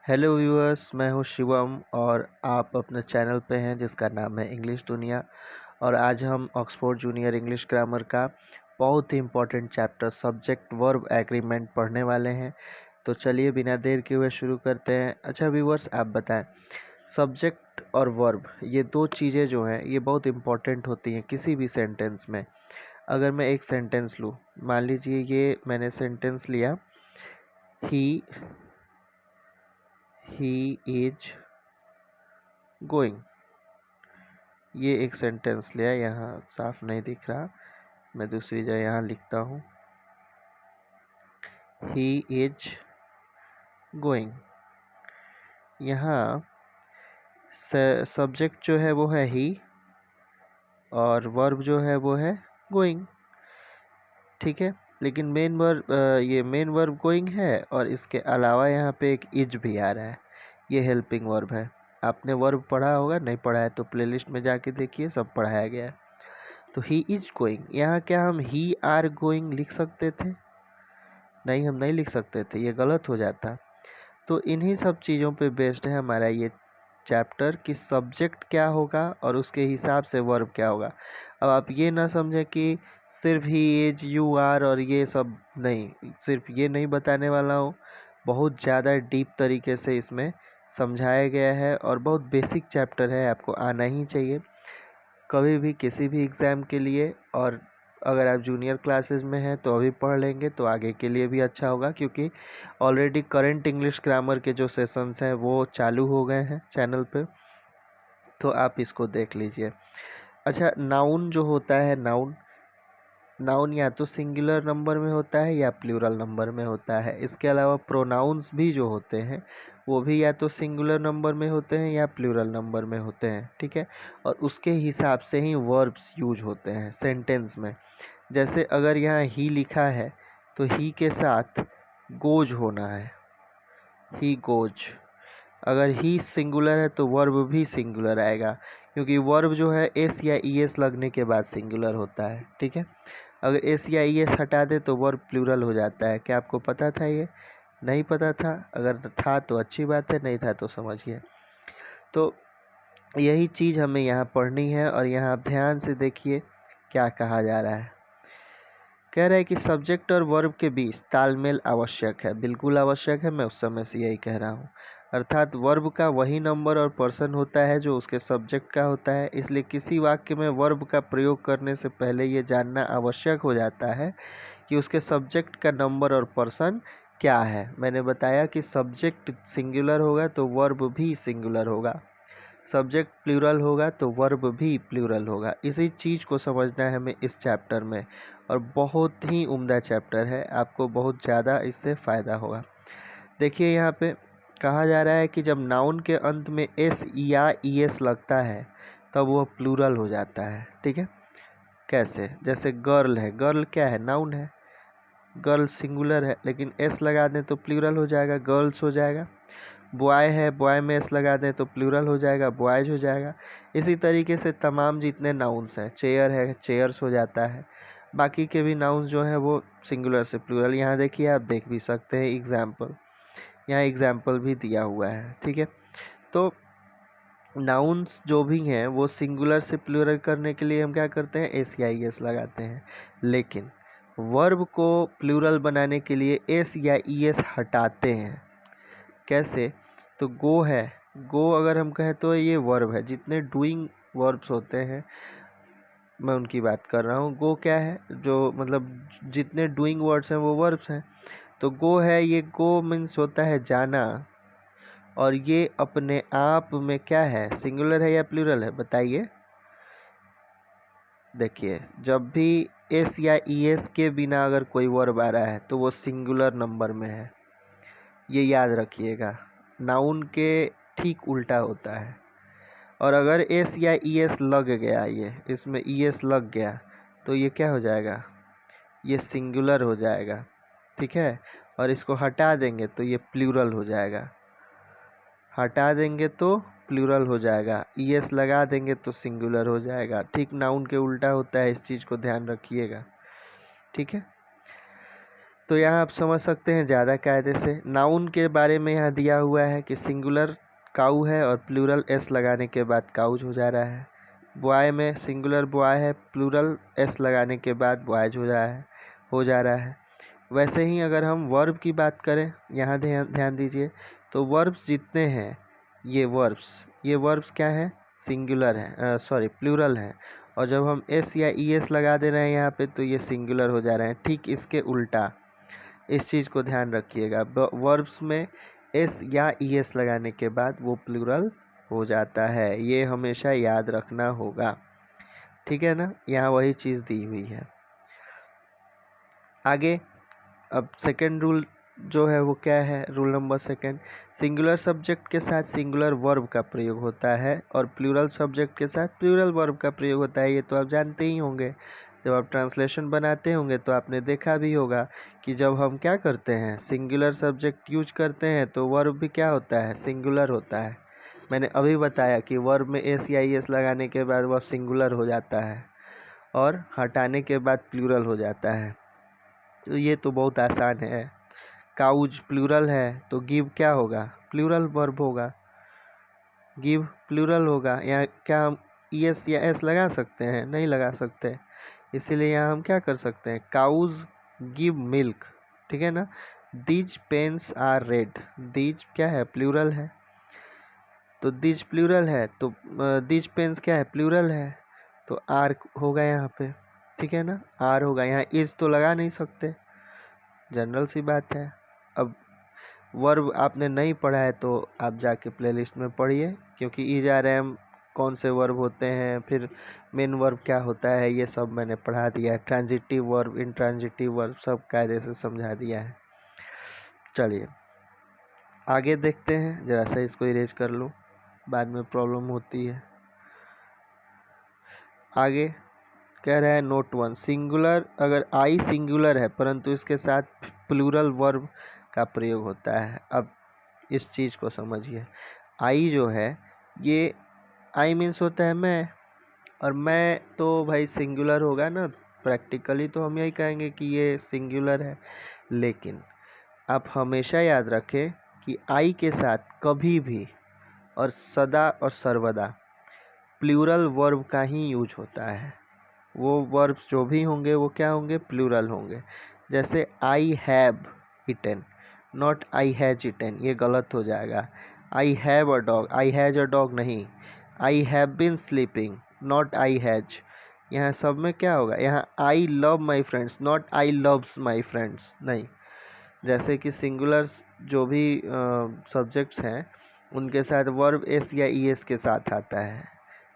Hello viewers, मैं हूं शिवम और आप अपने चैनल पे हैं जिसका नाम है इंग्लिश दुनिया। और आज हम ऑक्सफोर्ड जूनियर इंग्लिश ग्रामर का बहुत ही important chapter subject verb agreement पढ़ने वाले हैं। तो चलिए बिना देर किए हुए शुरू करते हैं। अच्छा व्यूअर्स, आप बताएं, सब्जेक्ट और वर्ब ये दो चीज़ें जो हैं ये बहुत इम्पोर्टेंट होती हैं किसी भी सेंटेंस में। अगर मैं एक सेंटेंस लूँ, मान लीजिए ये मैंने सेंटेंस लिया, ही इज गोइंग। ये एक सेंटेंस लिया, यहाँ साफ नहीं दिख रहा, मैं दूसरी जगह यहाँ लिखता हूँ, ही इज गोइंग। यहाँ सब्जेक्ट जो है वो है ही और वर्ब जो है वो है गोइंग, ठीक है। लेकिन मेन वर्ब गोइंग है और इसके अलावा यहाँ पे एक इज भी आ रहा है, ये हेल्पिंग वर्ब है। आपने वर्ब पढ़ा होगा, नहीं पढ़ा है तो प्लेलिस्ट में जाके देखिए, सब पढ़ाया गया है। तो ही इज गोइंग, यहाँ क्या हम ही आर गोइंग लिख सकते थे? नहीं, हम नहीं लिख सकते थे, ये गलत हो जाता। तो इन्हीं सब चीज़ों पे बेस्ड है हमारा ये चैप्टर कि सब्जेक्ट क्या होगा और उसके हिसाब से वर्ब क्या होगा। अब आप ये ना समझें कि सिर्फ ही इज यू आर और ये सब नहीं, सिर्फ ये नहीं बताने वाला हूँ, बहुत ज़्यादा डीप तरीके से इसमें समझाया गया है और बहुत बेसिक चैप्टर है, आपको आना ही चाहिए कभी भी किसी भी एग्ज़ाम के लिए। और अगर आप जूनियर क्लासेस में हैं तो अभी पढ़ लेंगे तो आगे के लिए भी अच्छा होगा, क्योंकि ऑलरेडी करंट इंग्लिश ग्रामर के जो सेशंस हैं वो चालू हो गए हैं चैनल पे, तो आप इसको देख लीजिए। अच्छा, नाउन जो होता है, नाउन नाउन या तो सिंगुलर नंबर में होता है या प्लूरल नंबर में होता है। इसके अलावा प्रोनाउंस भी जो होते हैं वो भी या तो सिंगुलर नंबर में होते हैं या प्लूरल नंबर में होते हैं, ठीक है। और उसके हिसाब से ही वर्ब्स यूज होते हैं सेंटेंस में। जैसे अगर यहाँ ही लिखा है तो ही के साथ गोज होना है, ही गोज। अगर ही सिंगुलर है तो वर्ब भी सिंगुलर आएगा, क्योंकि वर्ब जो है एस या ई एस लगने के बाद सिंगुलर होता है, ठीक है। अगर एस या ई एस हटा दे तो वर्ब प्लूरल हो जाता है। क्या आपको पता था? ये नहीं पता था? अगर था तो अच्छी बात है, नहीं था तो समझिए। तो यही चीज़ हमें यहाँ पढ़नी है और यहाँ आप ध्यान से देखिए क्या कहा जा रहा है। कह रहा है कि सब्जेक्ट और वर्ब के बीच तालमेल आवश्यक है। बिल्कुल आवश्यक है, मैं उस समय से यही कह रहा हूँ। अर्थात वर्ब का वही नंबर और पर्सन होता है जो उसके सब्जेक्ट का होता है, इसलिए किसी वाक्य में वर्ब का प्रयोग करने से पहले ये जानना आवश्यक हो जाता है कि उसके सब्जेक्ट का नंबर और पर्सन क्या है। मैंने बताया कि सब्जेक्ट सिंगुलर होगा तो वर्ब भी सिंगुलर होगा, सब्जेक्ट प्लूरल होगा तो वर्ब भी प्लूरल होगा। इसी चीज़ को समझना है हमें इस चैप्टर में, और बहुत ही उम्दा चैप्टर है, आपको बहुत ज़्यादा इससे फ़ायदा होगा। देखिए यहाँ पे कहा जा रहा है कि जब नाउन के अंत में एस या ई एस लगता है तब वह प्लूरल हो जाता है, ठीक है। कैसे? जैसे गर्ल है, गर्ल क्या है? नाउन है, गर्ल सिंगुलर है, लेकिन एस लगा दें तो प्लूरल हो जाएगा, गर्ल्स हो जाएगा। बॉय है, बॉय में एस लगा दें तो प्लूरल हो जाएगा, बॉयज हो जाएगा। इसी तरीके से तमाम जितने नाउन्स हैं, चेयर है, चेयर्स हो जाता है। बाकी के भी नाउन्स जो हैं वो सिंगुलर से प्लूरल। यहाँ देखिए, आप देख भी सकते हैं एग्जाम्पल, यहाँ एग्जाम्पल भी दिया हुआ है, ठीक है। तो नाउन्स जो भी हैं वो सिंगुलर से प्लूरल करने के लिए हम क्या करते हैं? एस या ई एस लगाते हैं। लेकिन वर्ब को प्लूरल बनाने के लिए एस या ई एस हटाते हैं। कैसे? तो गो है, गो अगर हम कहें तो ये वर्ब है। जितने डूइंग वर्ब्स होते हैं मैं उनकी बात कर रहा हूँ। गो क्या है? जो मतलब जितने डूइंग वर्ड्स हैं वो वर्ब्स हैं। तो गो है, ये गो मीन्स होता है जाना, और ये अपने आप में क्या है? सिंगुलर है या प्लूरल है? बताइए। देखिए, जब भी एस या ई एस के बिना अगर कोई वर्ब आ रहा है तो वो सिंगुलर नंबर में है, ये याद रखिएगा। नाउन के ठीक उल्टा होता है। और अगर एस या ई एस लग गया, ये इसमें ई एस लग गया तो ये क्या हो जाएगा? ये सिंगुलर हो जाएगा, ठीक है। और इसको हटा देंगे तो ये प्लूरल हो जाएगा, हटा देंगे तो प्लूरल हो जाएगा, ई एस लगा देंगे तो सिंगुलर हो जाएगा। ठीक नाउन के उल्टा होता है, इस चीज़ को ध्यान रखिएगा, ठीक है। तो यहाँ आप समझ सकते हैं ज़्यादा कायदे से। नाउन के बारे में यहाँ दिया हुआ है कि सिंगुलर काऊ है और प्लूरल एस लगाने के बाद काउज हो जा रहा है। बॉय में सिंगुलर बॉय है, प्लूरल एस लगाने के बाद बॉयज हो जा रहा है। वैसे ही अगर हम वर्ब की बात करें, यहाँ ध्यान दीजिए, तो वर्ब्स जितने हैं ये वर्ब्स क्या है, सिंगुलर है, सॉरी प्लूरल है। और जब हम एस या ई एस लगा दे रहे हैं यहाँ पे तो ये सिंगुलर हो जा रहे हैं। ठीक इसके उल्टा इस चीज़ को ध्यान रखिएगा, वर्ब्स में एस या ई एस लगाने के बाद वो प्लूरल हो जाता है, ये हमेशा याद रखना होगा। ठीक है ना, यहाँ वही चीज़ दी हुई है। आगे अब सेकेंड रूल जो है वो क्या है, rule number second, singular subject के साथ सिंगुलर वर्ब का प्रयोग होता है और प्लूरल सब्जेक्ट के साथ प्लूरल वर्ब का प्रयोग होता है। ये तो आप जानते ही होंगे, जब आप ट्रांसलेशन बनाते होंगे तो आपने देखा भी होगा कि जब हम क्या करते हैं, सिंगुलर सब्जेक्ट यूज करते हैं तो वर्ब भी क्या होता है, सिंगुलर होता है। मैंने अभी बताया कि वर्ब में एस या ई एस लगाने के बाद वह सिंगुलर हो जाता है और हटाने के बाद प्लूरल हो जाता है। तो ये तो बहुत आसान है। काउज प्लूरल है तो गिव क्या होगा, प्लूरल वर्ब होगा, गिव प्लूरल होगा। यहाँ क्या हम ई एस या एस लगा सकते हैं, नहीं लगा सकते, इसीलिए यहाँ हम क्या कर सकते हैं, काउज गिव मिल्क। ठीक है ना। These pens are red, these क्या है, प्लूरल है, तो दीज प्लूरल है तो दीज पेन्स क्या है, प्लूरल है, तो आर होगा यहाँ पे। ठीक है ना, आर होगा, यहाँ इज तो लगा नहीं सकते, जनरल सी बात है। अब वर्ब आपने नहीं पढ़ा है तो आप जाके प्लेलिस्ट में पढ़िए, क्योंकि इज आर एम कौन से वर्ब होते हैं, फिर मेन वर्ब क्या होता है, ये सब मैंने पढ़ा दिया है। ट्रांजिटिव वर्ब, इंट्रांजिटिव वर्ब सब कायदे से समझा दिया है। चलिए आगे देखते हैं, ज़रा सा इसको इरेज कर लूँ, बाद में प्रॉब्लम होती है। आगे कह रहा है नोट वन, सिंगुलर अगर आई सिंगुलर है परंतु इसके साथ प्लूरल वर्ब का प्रयोग होता है। अब इस चीज़ को समझिए, आई जो है ये आई मीन्स होता है मैं, और मैं तो भाई सिंगुलर होगा ना, प्रैक्टिकली तो हम यही कहेंगे कि ये सिंगुलर है। लेकिन आप हमेशा याद रखें कि आई के साथ कभी भी और सदा और सर्वदा प्लूरल वर्ब का ही यूज होता है। वो वर्ब्स जो भी होंगे वो क्या होंगे, प्लूरल होंगे। जैसे I have eaten, not I has eaten, ये गलत हो जाएगा। I have a dog, I has a dog नहीं, I have been sleeping, not I has. यहाँ सब में क्या होगा, यहाँ I love my friends, not I loves my friends, नहीं। जैसे कि सिंगुलर्स जो भी सब्जेक्ट्स हैं उनके साथ वर्ब एस या ई एस के साथ आता है,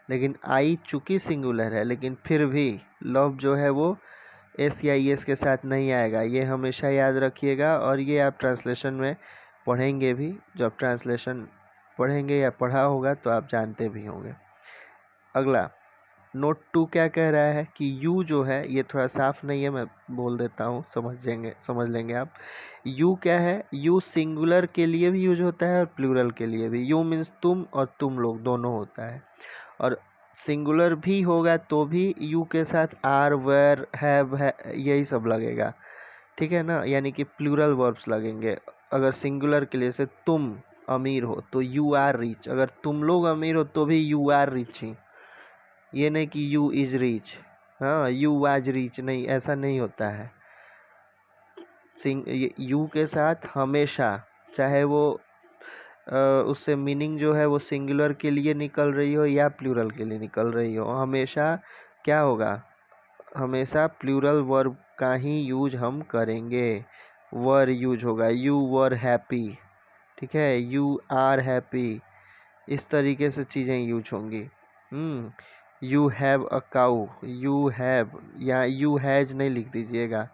लेकिन आई चूँकि सिंगुलर है लेकिन फिर भी लव जो है वो एस या ई एस के साथ नहीं आएगा, ये हमेशा याद रखिएगा। और ये आप ट्रांसलेशन में पढ़ेंगे भी, जब ट्रांसलेशन पढ़ेंगे या पढ़ा होगा तो आप जानते भी होंगे। अगला नोट 2 क्या कह रहा है कि यू जो है, ये थोड़ा साफ नहीं है, मैं बोल देता हूँ, समझ लेंगे आप। यू क्या है, यू सिंगुलर के लिए भी यूज होता है और प्लूरल के लिए भी। यू मीन्स तुम और तुम लोग दोनों होता है, और सिंगुलर भी होगा तो भी यू के साथ आर, वेयर, हैव है, यही सब लगेगा। ठीक है ना, यानी कि प्लूरल वर्ब्स लगेंगे। अगर सिंगुलर के लिए से तुम अमीर हो तो यू आर रिच, अगर तुम लोग अमीर हो तो भी यू आर रिच ही, ये नहीं कि यू इज रिच, हाँ यू वाज रिच, नहीं, ऐसा नहीं होता है। यू के साथ हमेशा, चाहे वो उससे मीनिंग जो है वो सिंगुलर के लिए निकल रही हो या प्लूरल के लिए निकल रही हो, हमेशा क्या होगा, हमेशा प्लूरल वर्ब का ही यूज हम करेंगे। वर यूज होगा, यू वर हैप्पी, ठीक है, यू आर हैप्पी, इस तरीके से चीज़ें यूज होंगी। You have a cow, you have, या यू हैज नहीं लिख दीजिएगा,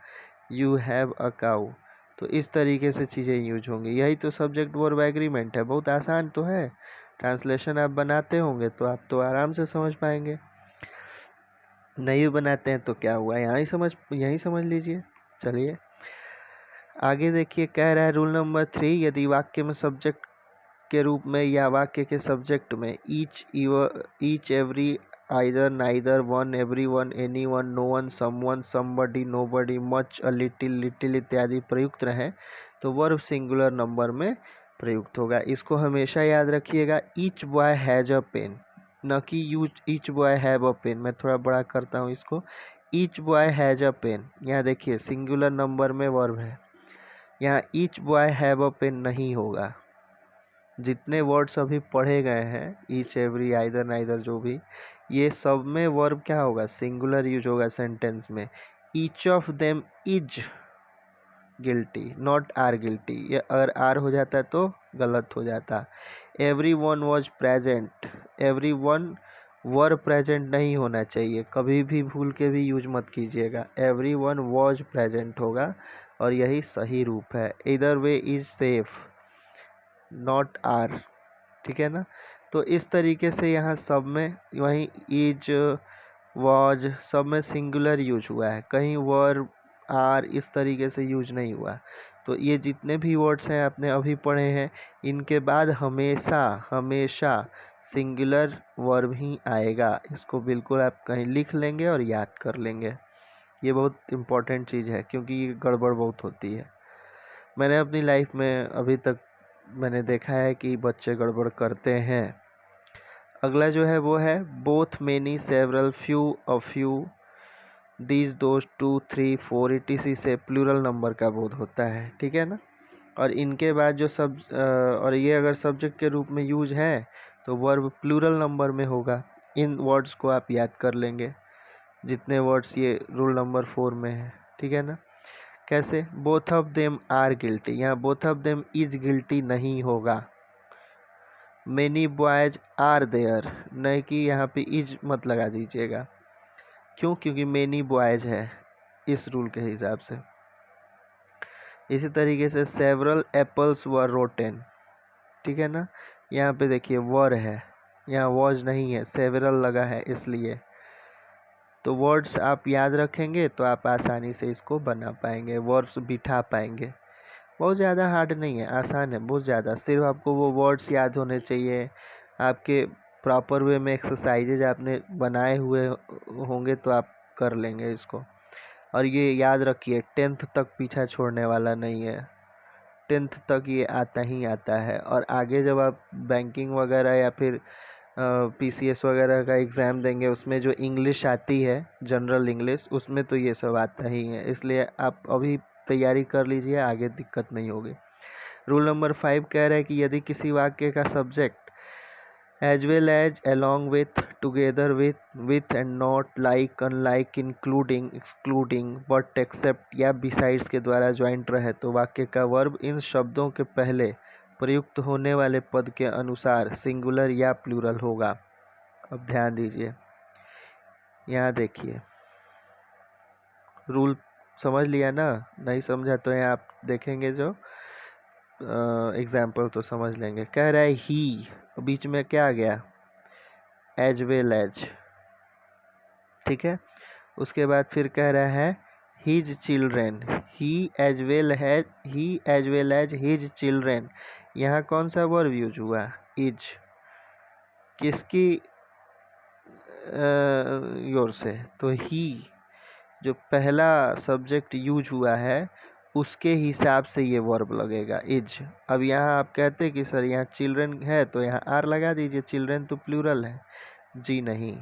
यू हैव अ काऊ। तो इस तरीके से चीज़ें यूज होंगी। यही तो सब्जेक्ट वर्ब एग्रीमेंट है, बहुत आसान तो है। ट्रांसलेशन आप बनाते होंगे तो आप तो आराम से समझ पाएंगे, नहीं बनाते हैं तो क्या हुआ, यहीं समझ लीजिए। चलिए आगे देखिए, कह रहा है रूल नंबर 3, यदि वाक्य में सब्जेक्ट के रूप में या वाक्य के सब्जेक्ट में each, every, either, neither, one, everyone, anyone, known, someone, somebody, nobody, much, a little, little इत्यादि प्रयुक्त रहें तो वर्ब सिंगुलर नंबर में प्रयुक्त होगा। इसको हमेशा याद रखिएगा, each boy has a pen, न कि use each boy have a pen. मैं थोड़ा बड़ा करता हूँ इसको, each boy has a pen. यहाँ देखिए सिंगुलर नंबर में वर्ब है, यहाँ each boy have a pen नहीं होगा। जितने वर्ड्स अभी पढ़े गए हैं, ईच, एवरी, आइदर, नाइदर, जो भी, ये सब में वर्ब क्या होगा, सिंगुलर यूज होगा सेंटेंस में। Each of them is guilty, not are guilty. ये अगर आर हो जाता है तो गलत हो जाता। Every one was present, every one were present नहीं होना चाहिए, कभी भी भूल के भी यूज मत कीजिएगा। एवरी वन वॉज प्रेजेंट होगा और यही सही रूप है। इधर वे इज सेफ, नॉट आर, ठीक है ना। तो इस तरीके से यहाँ सब में वहीं इज, वॉज, सब में सिंगुलर यूज हुआ है, कहीं वर्ब, आर इस तरीके से यूज नहीं हुआ। तो ये जितने भी वर्ड्स हैं आपने अभी पढ़े हैं, इनके बाद हमेशा हमेशा सिंगुलर वर्ब ही आएगा। इसको बिल्कुल आप कहीं लिख लेंगे और याद कर लेंगे। ये बहुत इम्पोर्टेंट चीज़ है क्योंकि ये गड़बड़ बहुत होती है। मैंने अपनी लाइफ में अभी तक मैंने देखा है कि बच्चे गड़बड़ करते हैं। अगला जो है वो है both, many, several, few, a few, these, those, two, three, four etc से प्लूरल नंबर का बोध होता है, ठीक है ना। और इनके बाद जो सब और ये अगर सब्जेक्ट के रूप में यूज है तो वर्ब प्लूरल नंबर में होगा। इन वर्ड्स को आप याद कर लेंगे, जितने वर्ड्स ये रूल नंबर 4 में है, ठीक है ना। कैसे, both of them are guilty, यहाँ both of them is guilty नहीं होगा। मेनी बॉयज आर देयर, नहीं कि यहाँ पे इज मत लगा दीजिएगा। क्यों, क्योंकि मेनी बॉयज है इस रूल के हिसाब से। इसी तरीके से सेवरल एप्पल्स वर रोटेन, ठीक है ना। यहाँ पे देखिए वर है, यहाँ वॉज नहीं है, सेवरल लगा है इसलिए। तो वर्ड्स आप याद रखेंगे तो आप आसानी से इसको बना पाएंगे, वर्ड्स बिठा पाएंगे। बहुत ज़्यादा हार्ड नहीं है, आसान है बहुत ज़्यादा। सिर्फ आपको वो वर्ड्स याद होने चाहिए। आपके प्रॉपर वे में एक्सरसाइजेज आपने बनाए हुए होंगे तो आप कर लेंगे इसको। और ये याद रखिए 10th तक पीछा छोड़ने वाला नहीं है, 10th तक ये आता ही आता है। और आगे जब आप बैंकिंग वगैरह या फिर PCS वगैरह का एग्ज़ाम देंगे, उसमें जो इंग्लिश आती है जनरल इंग्लिश, उसमें तो ये सब आता ही है। इसलिए आप अभी तैयारी कर लीजिए, आगे दिक्कत नहीं होगी। रूल नंबर 5 कह रहा है कि यदि किसी वाक्य का subject as well as, along with, together with and not, like, unlike, including, excluding, but, except या besides के द्वारा ज्वाइंट रहे तो वाक्य का वर्ब इन शब्दों के पहले प्रयुक्त होने वाले पद के अनुसार सिंगुलर या प्लूरल होगा। अब ध्यान दीजिए, यहाँ देखिए रूल समझ लिया ना, नहीं समझा तो यहाँ आप देखेंगे जो एग्जाम्पल तो समझ लेंगे। कह रहा है ही, बीच में क्या आ गया, एज वेल एज, ठीक है। उसके बाद फिर कह रहा है his children, he as well as his children. यहाँ कौन सा वर्ब यूज हुआ, इज, किसकी योर से, तो ही जो पहला सब्जेक्ट यूज हुआ है उसके हिसाब से ये वर्ब लगेगा, इज। अब यहाँ आप कहते कि सर यहाँ चिल्ड्रन है तो यहाँ आर लगा दीजिए, चिल्ड्रन तो प्लूरल है। जी नहीं,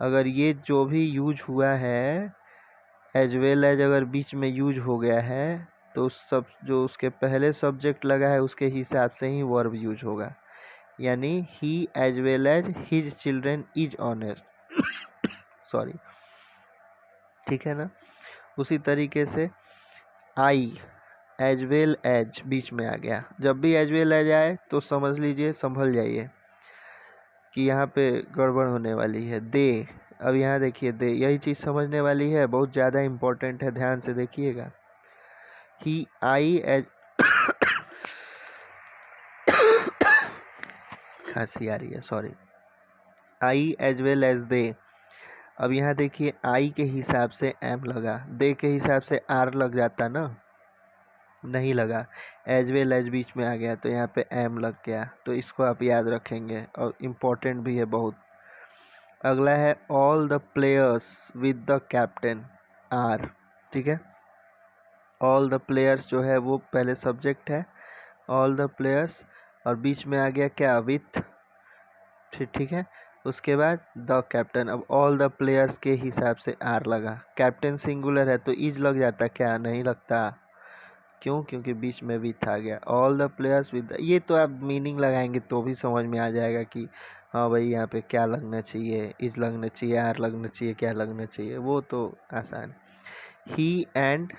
अगर ये जो भी यूज हुआ है एज वेल एज अगर बीच में यूज हो गया है तो उस सब जो उसके पहले सब्जेक्ट लगा है उसके हिसाब से ही वर्ब यूज होगा। यानी he as well as his children is honour sorry, ठीक है ना। उसी तरीके से आई एज वेल एज बीच में आ गया, जब भी एज वेल एज आए तो समझ लीजिए, संभल जाइए कि यहाँ पे गड़बड़ होने वाली है। दे, अब यहाँ देखिए दे, यही चीज़ समझने वाली है, बहुत ज़्यादा इम्पोर्टेंट है, ध्यान से देखिएगा। ही आई एज खांसी आ रही है, sorry. I as well as they, अब यहाँ देखिए आई के हिसाब से एम लगा, दे के हिसाब से आर लग जाता ना, नहीं लगा, एज वेल एज बीच में आ गया तो यहाँ पे एम लग गया। तो इसको आप याद रखेंगे और इम्पोर्टेंट भी है बहुत। अगला है all the players with the captain are. ठीक है, ऑल द प्लेयर्स जो है वो पहले सब्जेक्ट है, ऑल द प्लेयर्स, और बीच में आ गया क्या, विथ। फिर ठीक है, उसके बाद द कैप्टन। अब ऑल द प्लेयर्स के हिसाब से आर लगा, कैप्टन सिंगुलर है तो इज लग जाता, क्या नहीं लगता, क्यों, क्योंकि बीच में विथ आ गया। ऑल द प्लेयर्स विद, ये तो आप मीनिंग लगाएंगे तो भी समझ में आ जाएगा कि हाँ भाई यहाँ पे क्या लगना चाहिए, इज लगना चाहिए, आर लगना चाहिए, क्या लगना चाहिए, वो तो आसान। He and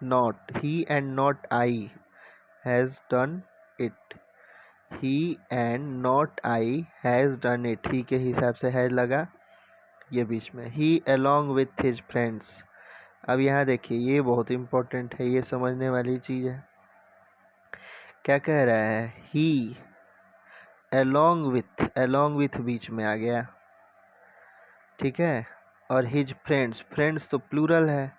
not I has done it, he and not I has done it, he के हिसाब से है लगा ये बीच में। He along with his friends. अब यहाँ देखिए ये बहुत इंपॉर्टेंट है, ये समझने वाली चीज़ है। क्या कह रहा है, ही अलोंग विथ बीच में आ गया, ठीक है, और हिज फ्रेंड्स, फ्रेंड्स तो प्लूरल है,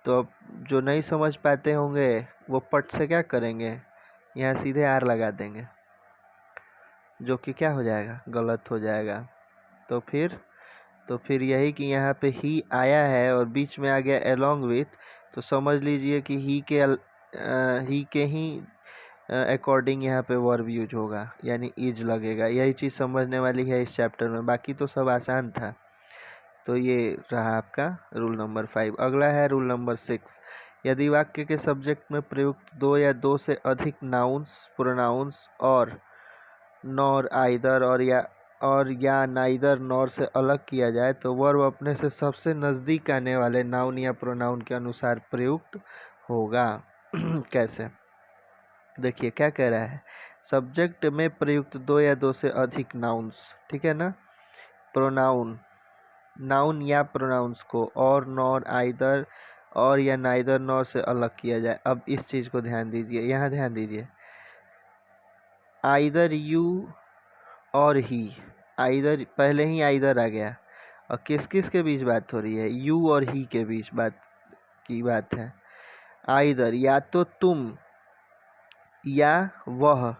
तो अब जो नहीं समझ पाते होंगे वो पट से क्या करेंगे, यहाँ सीधे आर लगा देंगे, जो कि क्या हो जाएगा, गलत हो जाएगा। तो फिर यही कि यहाँ पे ही आया है और बीच में आ गया अलोंग विथ, तो समझ लीजिए कि ही के ही अकॉर्डिंग यहाँ पे वर्ब यूज होगा, यानी इज लगेगा। यही चीज़ समझने वाली है इस चैप्टर में, बाकी तो सब आसान था। तो ये रहा आपका रूल नंबर 5। अगला है रूल नंबर 6। यदि वाक्य के सब्जेक्ट में प्रयुक्त दो या दो से अधिक नाउन्स, प्रोनाउंस और नॉर, आइदर और या नाइदर नॉर से अलग किया जाए तो वर्ब अपने से सबसे नज़दीक आने वाले नाउन या प्रोनाउन के अनुसार प्रयुक्त होगा। कैसे, देखिए क्या कह रहा है, सब्जेक्ट में प्रयुक्त दो या दो से अधिक नाउन्स, ठीक है ना, प्रोनाउन, नाउन या प्रोनाउंस को और नॉर, आइदर और या नाइदर नॉर से अलग किया जाए। अब इस चीज़ को ध्यान दीजिए, यहाँ ध्यान दीजिए, आइदर यू और ही, आइदर पहले ही आइदर आ गया, और किस किस के बीच बात हो रही है, यू और ही के बीच बात है। आइदर या तो तुम या वह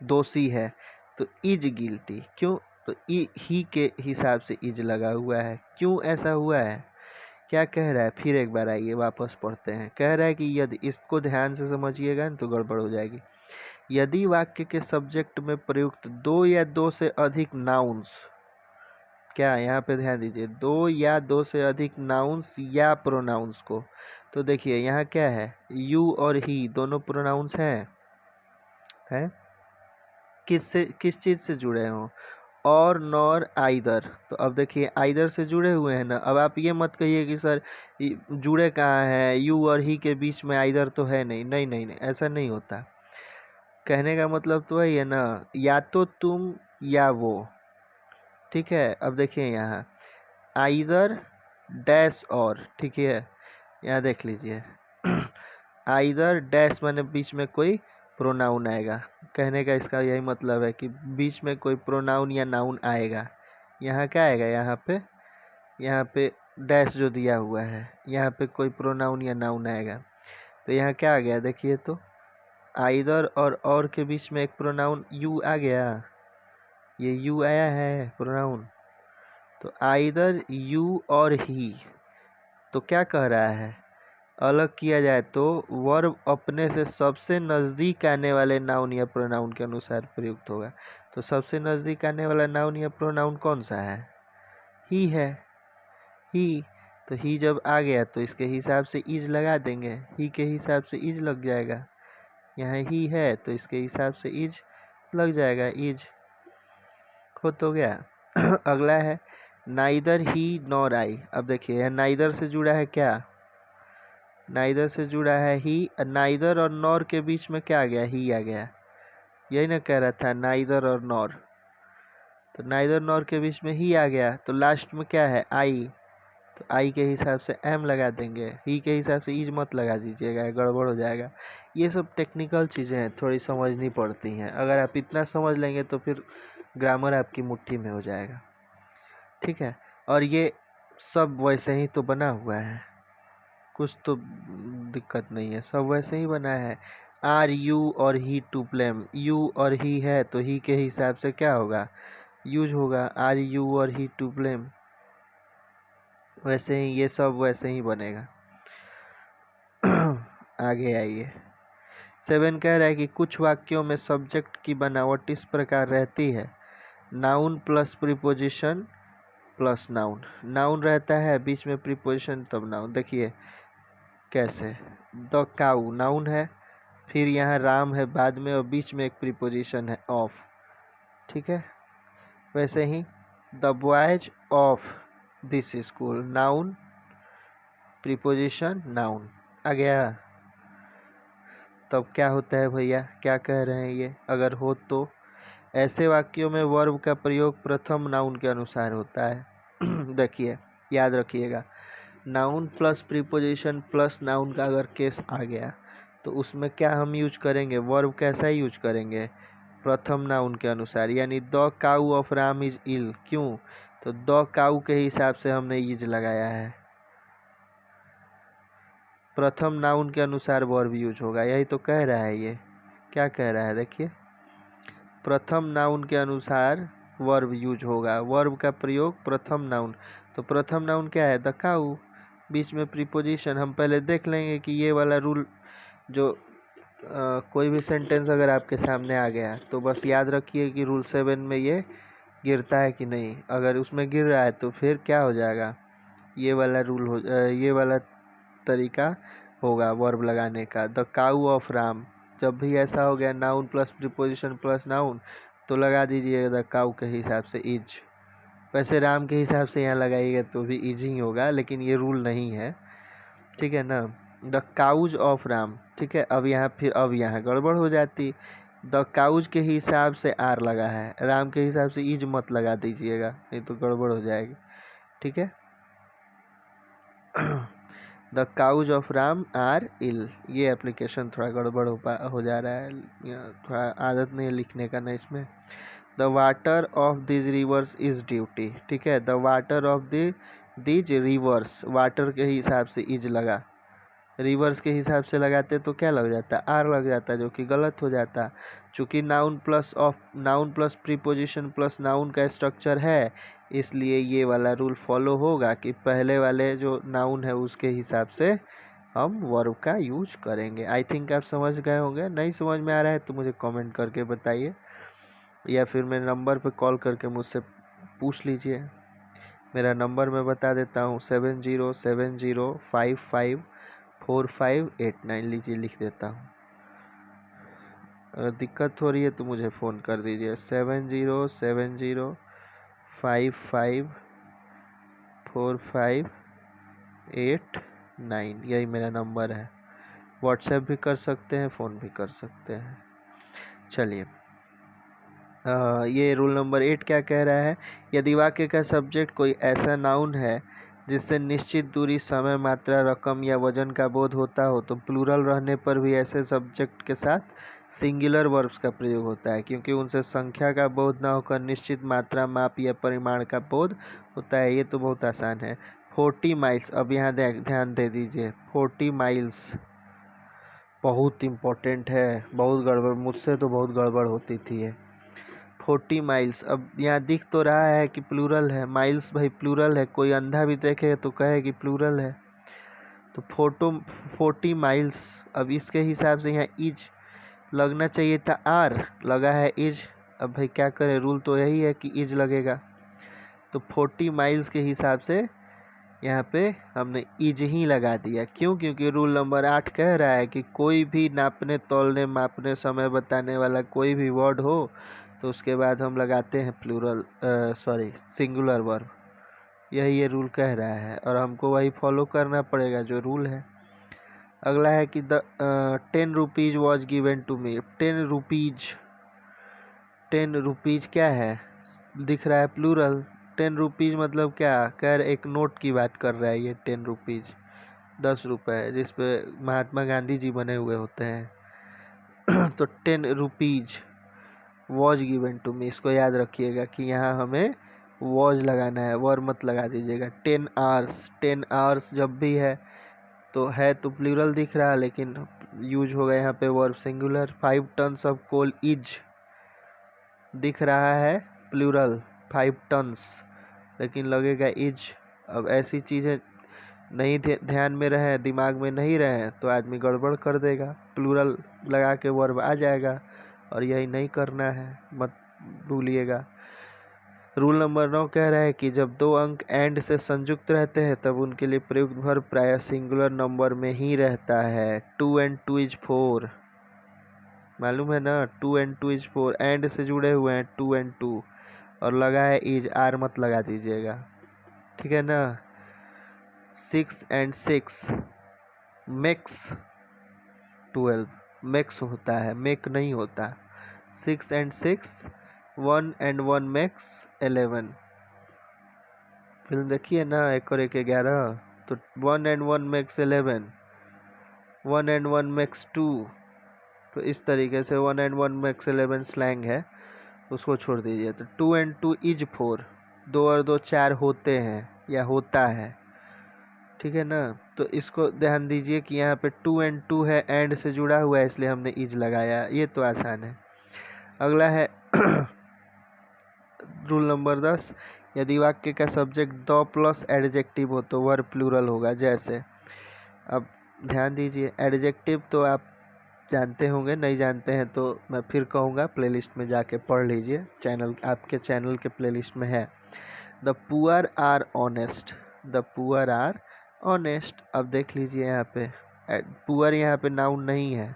दोषी है, तो इज गिल्टी, क्यों, तो ही के हिसाब से इज लगा हुआ है। क्यों ऐसा हुआ है, क्या कह रहा है, फिर एक बार आइए वापस पढ़ते हैं। कह रहा है कि यदि, इसको ध्यान से समझिएगा तो गड़बड़ हो जाएगी। यदि वाक्य के सब्जेक्ट में प्रयुक्त दो या दो से अधिक नाउन्स, क्या यहाँ पे ध्यान दीजिए, दो या दो से अधिक नाउन्स या प्रोनाउंस को, तो देखिए यहाँ क्या है, यू और ही दोनों प्रोनाउंस हैं, किस चीज़ से जुड़े हों, और नॉर, आइदर। तो अब देखिए आइदर से जुड़े हुए हैं ना। अब आप ये मत कहिए कि सर जुड़े कहाँ हैं, यू और ही के बीच में आइदर तो है नहीं, नहीं नहीं नहीं, ऐसा नहीं होता। कहने का मतलब तो है ये ना, या तो तुम या वो, ठीक है। अब देखिए यहाँ आइदर डैश और, ठीक है, यहाँ देख लीजिए आइदर डैश माने बीच में कोई प्रोनाउन आएगा, कहने का इसका यही मतलब है कि बीच में कोई प्रोनाउन या नाउन आएगा। यहाँ क्या आएगा, यहाँ पे डैश जो दिया हुआ है, यहाँ पे कोई प्रोनाउन या नाउन आएगा, तो यहाँ क्या आ गया, देखिए तो आइदर और के बीच में एक प्रोनाउन यू आ गया, ये यू आया है प्रोनाउन, तो आइदर यू और ही। तो क्या कह रहा है, अलग किया जाए तो वर्ब अपने से सबसे नज़दीक आने वाले नाउन या प्रोनाउन के अनुसार प्रयुक्त होगा। तो सबसे नज़दीक आने वाला नाउन या प्रोनाउन कौन सा है, ही है, ही। तो ही जब आ गया तो इसके हिसाब से इज लगा देंगे, ही के हिसाब से इज लग जाएगा, यहाँ ही है तो इसके हिसाब से इज लग जाएगा, इज हो तो गया। अगला है नाइदर ही नॉर आई। अब देखिए यह नाइदर से जुड़ा है, क्या, नाइदर से जुड़ा है ही, नाइदर और नॉर के बीच में क्या आ गया, ही आ गया, यही ना कह रहा था, नाइदर और नॉर, तो नाइदर नॉर के बीच में ही आ गया, तो लास्ट में क्या है, आई, तो आई के हिसाब से एम लगा देंगे, ही के हिसाब से इज मत लगा दीजिएगा, गड़बड़ हो जाएगा। ये सब टेक्निकल चीज़ें हैं, थोड़ी समझनी पड़ती हैं, अगर आप इतना समझ लेंगे तो फिर ग्रामर आपकी मुट्ठी में हो जाएगा, ठीक है। और ये सब वैसे ही तो बना हुआ है, कुछ तो दिक्कत नहीं है, सब वैसे ही बना है। आर यू और ही टू प्लेम, यू और ही है तो ही के हिसाब से क्या होगा, यूज होगा, आर यू और ही टू ब्लेम। वैसे ही ये सब वैसे ही बनेगा। आगे आइए। 7 कह रहा है कि कुछ वाक्यों में सब्जेक्ट की बनावट इस प्रकार रहती है, noun plus preposition plus noun. Noun रहता है, बीच में प्रीपोजिशन तब नाउन। देखिए कैसे, द काऊ नाउन है, फिर यहाँ राम है बाद में और बीच में एक प्रीपोजिशन है ऑफ। ठीक है, वैसे ही the boys of this school, noun preposition noun आ गया। तब क्या होता है भैया, क्या कह रहे हैं ये, अगर हो तो ऐसे वाक्यों में वर्ब का प्रयोग प्रथम नाउन के अनुसार होता है। देखिए याद रखिएगा, noun plus preposition plus noun का अगर केस आ गया तो उसमें क्या हम यूज करेंगे, वर्ब कैसा यूज करेंगे, प्रथम नाउन के अनुसार। यानी the cow of Ram is ill, क्यों, तो द काऊ के हिसाब से हमने इज लगाया है, प्रथम नाउन के अनुसार वर्ब यूज होगा। यही तो कह रहा है, ये क्या कह रहा है, देखिए प्रथम नाउन के अनुसार वर्ब यूज होगा, वर्ब का प्रयोग प्रथम नाउन। तो प्रथम नाउन क्या है, द काऊ, बीच में प्रीपोजिशन। हम पहले देख लेंगे कि ये वाला रूल जो कोई भी सेंटेंस अगर आपके सामने आ गया तो बस याद रखिए कि रूल 7 में ये गिरता है कि नहीं। अगर उसमें गिर रहा है तो फिर क्या हो जाएगा, ये वाला रूल हो ये वाला तरीका होगा वर्ब लगाने का, द काऊ ऑफ राम। जब भी ऐसा हो गया noun plus preposition plus noun तो लगा दीजिए द काऊ के हिसाब से इज। वैसे राम के हिसाब से यहाँ लगाइएगा तो भी इज ही होगा, लेकिन ये रूल नहीं है, ठीक है ना। द काउज ऑफ राम, ठीक है। अब यहाँ गड़बड़ हो जाती, द काउज के हिसाब से आर लगा है, राम के हिसाब से इज मत लगा दीजिएगा, नहीं तो गड़बड़ हो जाएगी, ठीक है। The cows of Ram are ill, ये एप्लीकेशन थोड़ा गड़बड़ हो जा रहा है, थोड़ा आदत नहीं है लिखने का ना इसमें। The water of these reverse is duty, ठीक है। The water of these reverse, water के हिसाब से इज लगा, रिवर्स के हिसाब से लगाते तो क्या लग जाता, आर लग जाता, जो कि गलत हो जाता। चूंकि noun plus preposition plus noun का स्ट्रक्चर है, इसलिए ये वाला रूल फॉलो होगा कि पहले वाले जो नाउन है उसके हिसाब से हम वर्ब का यूज करेंगे। आई थिंक आप समझ गए होंगे, नहीं समझ में आ रहा है तो मुझे कमेंट करके बताइए, या फिर मेरे नंबर पर कॉल करके मुझसे पूछ लीजिए। मेरा नंबर मैं बता देता हूँ, 7070554589, लीजिए लिख देता हूँ। अगर दिक्कत हो रही है तो मुझे फ़ोन कर दीजिए, 7070554589, यही मेरा नंबर है। व्हाट्सएप भी कर सकते हैं, फ़ोन भी कर सकते हैं। चलिए, ये रूल नंबर 8 क्या कह रहा है, यदि वाक्य का सब्जेक्ट कोई ऐसा नाउन है जिससे निश्चित दूरी, समय, मात्रा, रकम या वजन का बोध होता हो तो प्लूरल रहने पर भी ऐसे सब्जेक्ट के साथ सिंगुलर वर्ब्स का प्रयोग होता है, क्योंकि उनसे संख्या का बोध ना होकर निश्चित मात्रा, माप या परिमाण का बोध होता है। ये तो बहुत आसान है। 40 माइल्स, अब यहाँ ध्यान दे दीजिए, 40 माइल्स बहुत इम्पोर्टेंट है, बहुत गड़बड़, मुझसे तो बहुत गड़बड़ होती थी ये। 40 माइल्स, अब यहाँ दिख तो रहा है कि प्लूरल है, माइल्स भाई प्लूरल है, कोई अंधा भी देखे तो कहे कि प्लूरल है, तो 40 माइल्स। अब इसके हिसाब से यहाँ इज लगना चाहिए था, आर लगा है इज। अब भाई क्या करें, रूल तो यही है कि इज लगेगा, तो 40 माइल्स के हिसाब से यहाँ पे हमने इज ही लगा दिया। क्यों, क्योंकि रूल नंबर 8 कह रहा है कि कोई भी नापने, तौलने, मापने, समय बताने वाला कोई भी वर्ड हो तो उसके बाद हम लगाते हैं सिंगुलर वर्ब। यही ये रूल कह रहा है और हमको वही फॉलो करना पड़ेगा जो रूल है। अगला है कि 10 rupees was given to me. 10 rupees क्या है, दिख रहा है प्लूरल। 10 रुपीज मतलब क्या, कह रहे एक नोट की बात कर रहा है ये। 10 रुपीज 10 रुपये, जिसपे महात्मा गांधी जी बने हुए होते हैं। तो 10 rupees was given to me, इसको याद रखिएगा कि यहाँ हमें वॉज लगाना है, वर मत लगा दीजिएगा। 10 आवर्स, 10 आवर्स जब भी है तो प्लूरल दिख रहा है, लेकिन यूज होगा यहाँ पे verb singular. 5 tons of coal is दिख रहा है प्लूरल, 5 टन्स, लेकिन लगेगा इज। अब ऐसी चीज़ें नहीं ध्यान में रहे, दिमाग में नहीं रहे तो आदमी गड़बड़ कर देगा, प्लूरल लगा के वर्ब आ जाएगा, और यही नहीं करना है, मत भूलिएगा। रूल नंबर 9 कह रहा है कि जब दो अंक एंड से संयुक्त रहते हैं तब उनके लिए प्रयुक्त वर्ब प्रायः सिंगुलर नंबर में ही रहता है। 2 and 2 is 4, मालूम है ना, 2 and 2 is 4, एंड से जुड़े हुए हैं 2 and 2, और लगा है इज, आर मत लगा दीजिएगा, ठीक है ना। 6 and 6 मेक्स 12, मेक्स होता है, मेक नहीं होता। 6 and 6, 1 and 1 मेक्स 11। फिल्म देखिए ना, 1 और 1 11, तो 1 and 1 मेक्स 11, 1 and 1 मेक्स 2। तो इस तरीके से 1 and 1 मेक्स 11 स्लैंग है, उसको छोड़ दीजिए। तो 2 and 2 इज 4, 2 और 2 4 होते हैं या होता है, ठीक है ना। तो इसको ध्यान दीजिए कि यहाँ पे 2 and 2 है, एंड से जुड़ा हुआ है, इसलिए हमने इज लगाया, ये तो आसान है। अगला है रूल नंबर 10, यदि वाक्य का सब्जेक्ट द प्लस एडजेक्टिव हो तो वर्ब प्लूरल होगा। जैसे, अब ध्यान दीजिए, एडजेक्टिव तो आप जानते होंगे, नहीं जानते हैं तो मैं फिर कहूँगा, प्लेलिस्ट में जाके पढ़ लीजिए, चैनल आपके चैनल के प्लेलिस्ट में है। The poor are honest, the poor are honest. अब देख लीजिए यहाँ पे पुअर यहाँ पे नाउन नहीं है,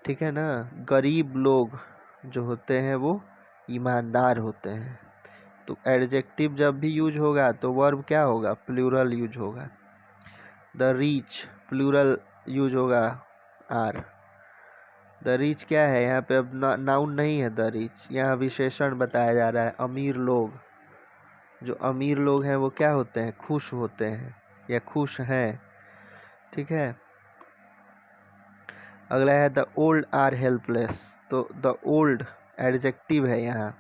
ठीक है ना। गरीब लोग जो होते हैं वो ईमानदार होते हैं। तो एडजेक्टिव जब भी यूज होगा तो वर्ब क्या होगा, प्लूरल यूज होगा। द रीच प्लूरल यूज होगा, आर। द रीच क्या है यहाँ पे, अब नाउन नहीं है द रीच, यहाँ विशेषण बताया जा रहा है। अमीर लोग, जो अमीर लोग हैं वो क्या होते हैं, खुश होते हैं या खुश हैं, ठीक है। अगला है द ओल्ड आर हेल्पलेस, तो द ओल्ड एडजेक्टिव है यहाँ,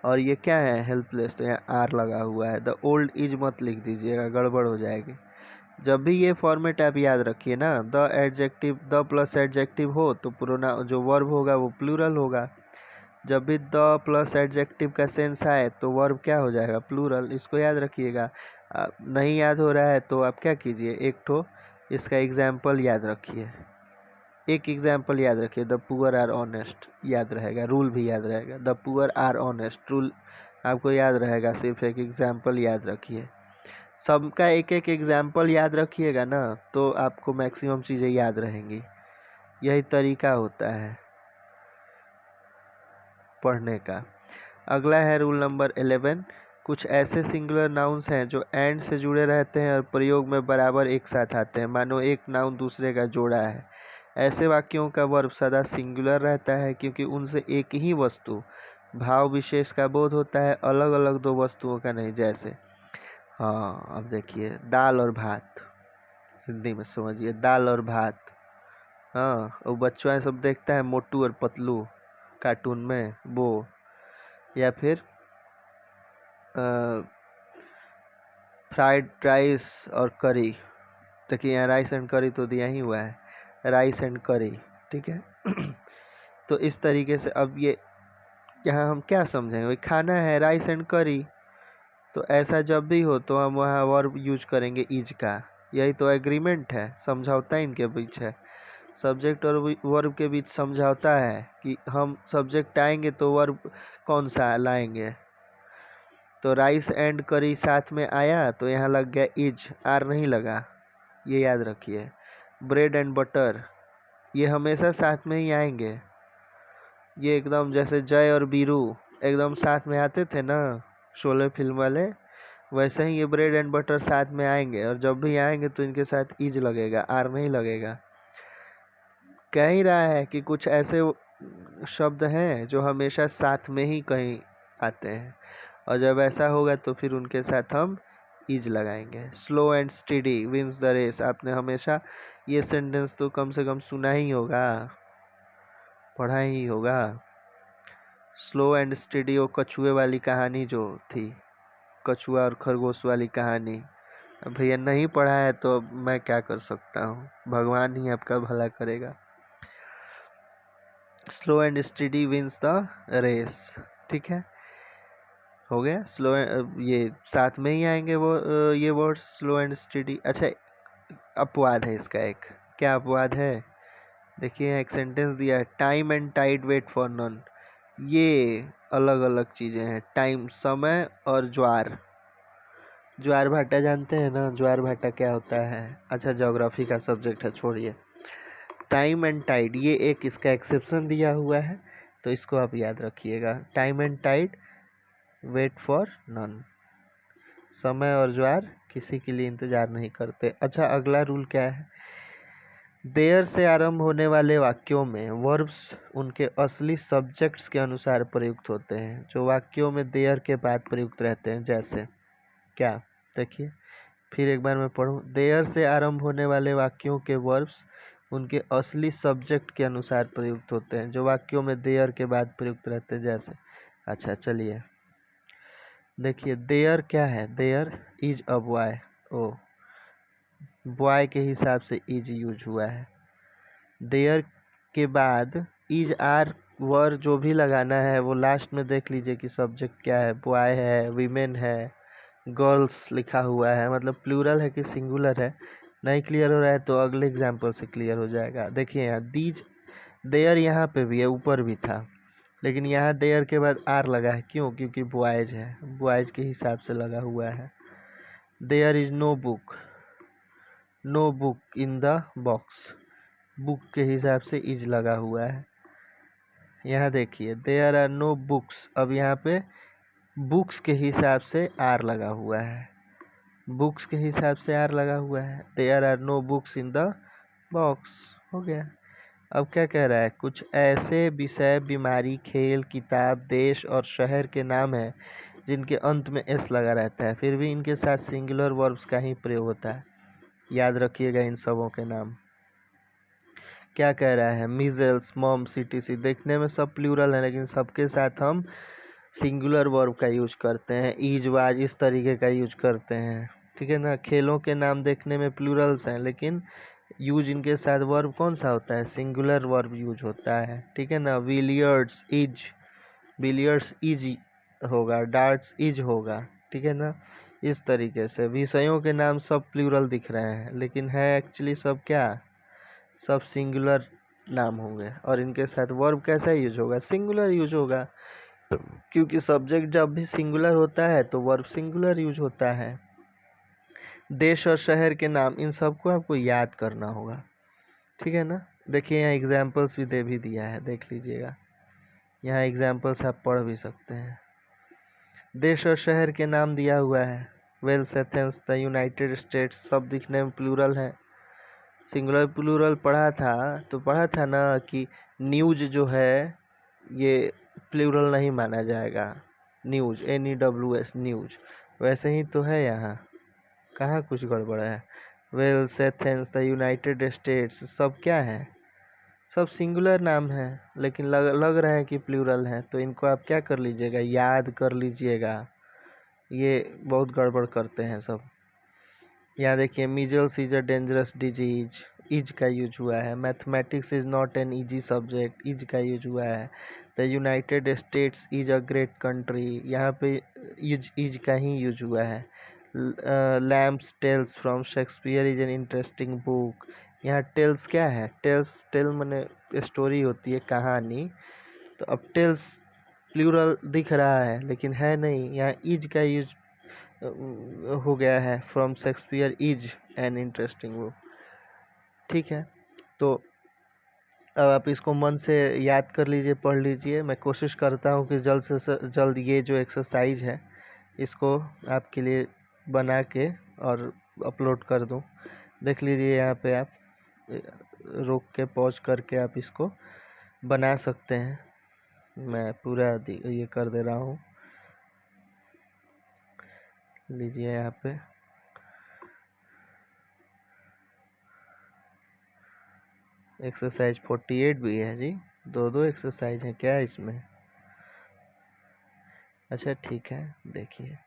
और ये क्या है, हेल्पलेस, तो यहाँ आर लगा हुआ है। द ओल्ड इज मत लिख दीजिएगा, गड़बड़ हो जाएगी। जब भी ये फॉर्मेट आप याद रखिए ना, the adjective, the plus adjective हो तो प्रोना जो वर्ब होगा वो प्लूरल होगा। जब भी द प्लस एडजेक्टिव का सेंस आए तो वर्ब क्या हो जाएगा, प्लूरल। इसको याद रखिएगा। नहीं याद हो रहा है तो आप क्या कीजिए, एक ठो इसका एग्जाम्पल याद रखिए, एक एग्जाम्पल याद रखिए, द पुअर आर ऑनेस्ट, याद रहेगा। रूल भी याद रहेगा, the poor are honest, rule आपको याद रहेगा, सिर्फ एक एग्जाम्पल याद रखिए। सबका एक एक एग्जाम्पल याद रखिएगा ना, तो आपको मैक्सिमम चीज़ें याद रहेंगी। यही तरीका होता है पढ़ने का। अगला है रूल नंबर 11, कुछ ऐसे सिंगुलर नाउन्स हैं जो एंड से जुड़े रहते हैं और प्रयोग में बराबर एक साथ आते हैं, मानो एक नाउन दूसरे का जोड़ा है। ऐसे वाक्यों का वर्ब सदा सिंगुलर रहता है क्योंकि उनसे एक ही वस्तु भाव विशेष का बोध होता है, अलग अलग दो वस्तुओं का नहीं। जैसे, हाँ अब देखिए, दाल और भात, हिंदी में समझिए, दाल और भात। हाँ, वो बच्चों सब देखता है मोटू और पतलू कार्टून में, वो। या फिर फ्राइड राइस और करी, देखिए यहाँ राइस एंड करी तो दिया ही हुआ है, राइस एंड करी, ठीक है। तो इस तरीके से अब ये यहाँ हम क्या समझेंगे, वही खाना है, राइस एंड करी। तो ऐसा जब भी हो तो हम वहाँ वर्ब यूज करेंगे इज का, यही तो एग्रीमेंट है, समझौता इनके बीच है। सब्जेक्ट और वर्ब के बीच समझौता है कि हम सब्जेक्ट आएंगे तो वर्ब कौन सा लाएंगे। तो राइस एंड करी साथ में आया तो यहाँ लग गया इज, आर नहीं लगा, ये याद रखिए। ब्रेड एंड बटर, ये हमेशा साथ में ही आएंगे, ये एकदम जैसे जय और बीरू एकदम साथ में आते थे ना शोले फिल्म वाले, वैसे ही ये ब्रेड एंड बटर साथ में आएंगे, और जब भी आएंगे तो इनके साथ इज लगेगा, आर नहीं लगेगा। कह ही रहा है कि कुछ ऐसे शब्द हैं जो हमेशा साथ में ही कहीं आते हैं, और जब ऐसा होगा तो फिर उनके साथ हम इज लगाएंगे। Slow and steady wins the race, आपने हमेशा ये सेंटेंस तो कम से कम सुना ही होगा, पढ़ा ही होगा। स्लो एंड स्टेडी, वो कछुए वाली कहानी जो थी, कछुआ और खरगोश वाली कहानी। अब भैया नहीं पढ़ा है तो अब मैं क्या कर सकता हूँ, भगवान ही आपका भला करेगा। Slow and steady wins the race, ठीक है, हो गया स्लो। ये साथ में ही आएंगे वो ये वर्ड स्लो एंड स्टडी। अच्छा, अपवाद है इसका एक। क्या अपवाद है? देखिए एक सेंटेंस दिया है, time and tide wait for none. ये अलग अलग चीजें हैं, टाइम समय और ज्वार। ज्वार भाटा जानते हैं ना, ज्वार भाटा क्या होता है? अच्छा ज्योग्राफी का सब्जेक्ट है, छोड़िए। टाइम एंड टाइड ये एक इसका एक्सेप्शन दिया हुआ है, तो इसको आप याद रखिएगा। Time and tide wait for none, समय और ज्वार किसी के लिए इंतजार नहीं करते। अच्छा अगला रूल क्या है? देयर से आरंभ होने वाले वाक्यों में वर्ब्स उनके असली सब्जेक्ट्स के अनुसार प्रयुक्त होते हैं, जो वाक्यों में देयर के बाद प्रयुक्त रहते हैं। जैसे क्या? देखिए फिर एक बार मैं पढ़ूं। देयर से आरंभ होने वाले वाक्यों के वर्ब्स उनके असली सब्जेक्ट के अनुसार प्रयुक्त होते हैं, जो वाक्यों में देयर के बाद प्रयुक्त रहते हैं। जैसे अच्छा चलिए देखिए, देयर क्या है? There is a boy. ओ, बॉय के हिसाब से इज यूज हुआ है। देयर के बाद इज आर वर जो भी लगाना है वो लास्ट में देख लीजिए कि सब्जेक्ट क्या है, बॉय है, वीमेन है, गर्ल्स लिखा हुआ है, मतलब प्लूरल है कि सिंगुलर है। नहीं क्लियर हो रहा है तो अगले एग्जाम्पल से क्लियर हो जाएगा। देखिए यहाँ दीज, देयर यहाँ पे भी है, ऊपर भी था, लेकिन यहाँ देयर के बाद आर लगा है। क्यों? क्योंकि बॉयज है, बॉयज के हिसाब से लगा हुआ है। There is no book, no book in the box, book के हिसाब से इज लगा हुआ है। यहाँ देखिए देयर आर नो बुक्स, अब यहाँ पे बुक्स के हिसाब से आर लगा हुआ है, बुक्स के हिसाब से आर लगा हुआ है। There are no books in the box, हो गया। अब क्या कह रहा है? कुछ ऐसे विषय, बीमारी, खेल, किताब, देश और शहर के नाम हैं जिनके अंत में एस लगा रहता है, फिर भी इनके साथ सिंगुलर वर्ब्स का ही प्रयोग होता है। याद रखिएगा इन सबों के नाम। क्या कह रहा है? मीजल्स, मॉम्स, सीटीसी, देखने में सब प्लूरल है लेकिन सबके साथ हम सिंगुलर वर्ब का यूज करते हैं, ईज, वाज, इस तरीके का यूज करते हैं। ठीक है ना? खेलों के नाम देखने में प्लूरल्स हैं लेकिन यूज इनके साथ वर्ब कौन सा होता है? सिंगुलर वर्ब यूज होता है। ठीक है ना? विलियर्ड्स इज, बिलियर्ड्स इज होगा, डार्ट्स इज होगा। ठीक है ना? इस तरीके से विषयों के नाम सब प्लूरल दिख रहे हैं लेकिन है एक्चुअली सब क्या? सब सिंगुलर नाम होंगे, और इनके साथ वर्ब कैसा यूज होगा? सिंगुलर यूज होगा, क्योंकि सब्जेक्ट जब भी सिंगुलर होता है तो वर्ब सिंगुलर यूज होता है। देश और शहर के नाम, इन सबको आपको याद करना होगा। ठीक है ना? देखिए यहाँ एग्जाम्पल्स भी दे भी दिया है, देख लीजिएगा। यहाँ एग्जाम्पल्स आप पढ़ भी सकते हैं। देश और शहर के नाम दिया हुआ है, Wales, Athens, the United States, सब दिखने में प्लूरल है। सिंगुलर प्लूरल पढ़ा था तो पढ़ा था ना कि न्यूज जो है ये प्लूरल नहीं माना जाएगा, न्यूज, NEWS, न्यूज। वैसे ही तो है यहाँ, कहाँ कुछ गड़बड़ है? Wales, Athens, the United States, सब क्या है? सब सिंगुलर नाम है लेकिन लग रहा है कि प्लूरल है, तो इनको आप क्या कर लीजिएगा? याद कर लीजिएगा। ये बहुत गड़बड़ करते हैं सब। यहाँ देखिए, measles is a dangerous disease, is का यूज हुआ है। Mathematics is not an easy subject, is का यूज हुआ है। The United States is a great country, यहाँ पे इज का ही यूज हुआ है। Lamps tales from Shakespeare is an interesting book, यहाँ टेल्स क्या है? टेल्स, टेल माने स्टोरी होती है, कहानी। तो अब टेल्स प्लूरल दिख रहा है लेकिन है नहीं, यहाँ इज का यूज हो गया है। From Shakespeare is an interesting book. ठीक है, तो अब आप इसको मन से याद कर लीजिए, पढ़ लीजिए। मैं कोशिश करता हूँ कि जल्द से जल्द ये जो एक्सरसाइज है इसको आपके लिए बना के और अपलोड कर दूँ। देख लीजिए यहाँ पे आप रोक के पॉज करके आप इसको बना सकते हैं। मैं पूरा ये कर दे रहा हूँ, लीजिए यहाँ पे। एक्सरसाइज 48 भी है जी, दो एक्सरसाइज है क्या इसमें? अच्छा ठीक है, देखिए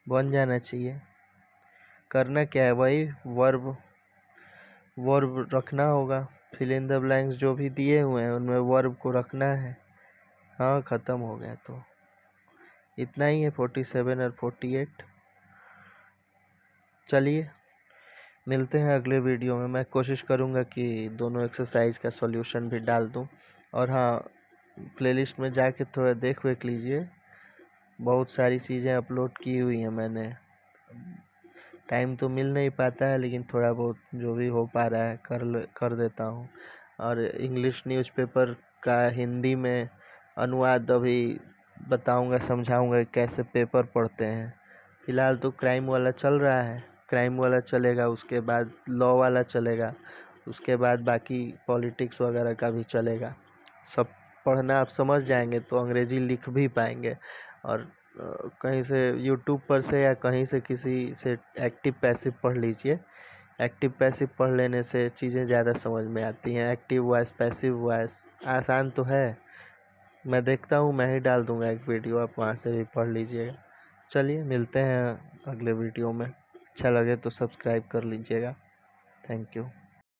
बन जाना चाहिए। करना क्या है? वही वर्ब, वर्ब रखना होगा। फिल इन द ब्लैंक्स जो भी दिए हुए हैं उनमें वर्ब को रखना है। हाँ ख़त्म हो गया तो इतना ही है, 47 और 48। चलिए मिलते हैं अगले वीडियो में। मैं कोशिश करूँगा कि दोनों एक्सरसाइज का सॉल्यूशन भी डाल दूँ। और हाँ, प्लेलिस्ट में जाके थोड़ा देख वेख लीजिए, बहुत सारी चीज़ें अपलोड की हुई हैं मैंने। टाइम तो मिल नहीं पाता है, लेकिन थोड़ा बहुत जो भी हो पा रहा है कर देता हूँ। और इंग्लिश न्यूज़पेपर का हिंदी में अनुवाद अभी बताऊँगा, समझाऊँगा कि कैसे पेपर पढ़ते हैं। फ़िलहाल तो क्राइम वाला चल रहा है, क्राइम वाला चलेगा, उसके बाद लॉ वाला चलेगा, उसके बाद बाकी पॉलिटिक्स वगैरह का भी चलेगा। सब पढ़ना आप समझ जाएंगे तो अंग्रेजी लिख भी पाएंगे। और कहीं से यूट्यूब पर से या कहीं से किसी से एक्टिव पैसिव पढ़ लीजिए। एक्टिव पैसिव पढ़ लेने से चीज़ें ज़्यादा समझ में आती हैं। एक्टिव वॉइस, पैसिव वॉइस आसान तो है। मैं देखता हूँ, मैं ही डाल दूँगा एक वीडियो, आप वहाँ से भी पढ़ लीजिएगा। चलिए मिलते हैं अगले वीडियो में। अच्छा लगे तो सब्सक्राइब कर लीजिएगा। Thank you.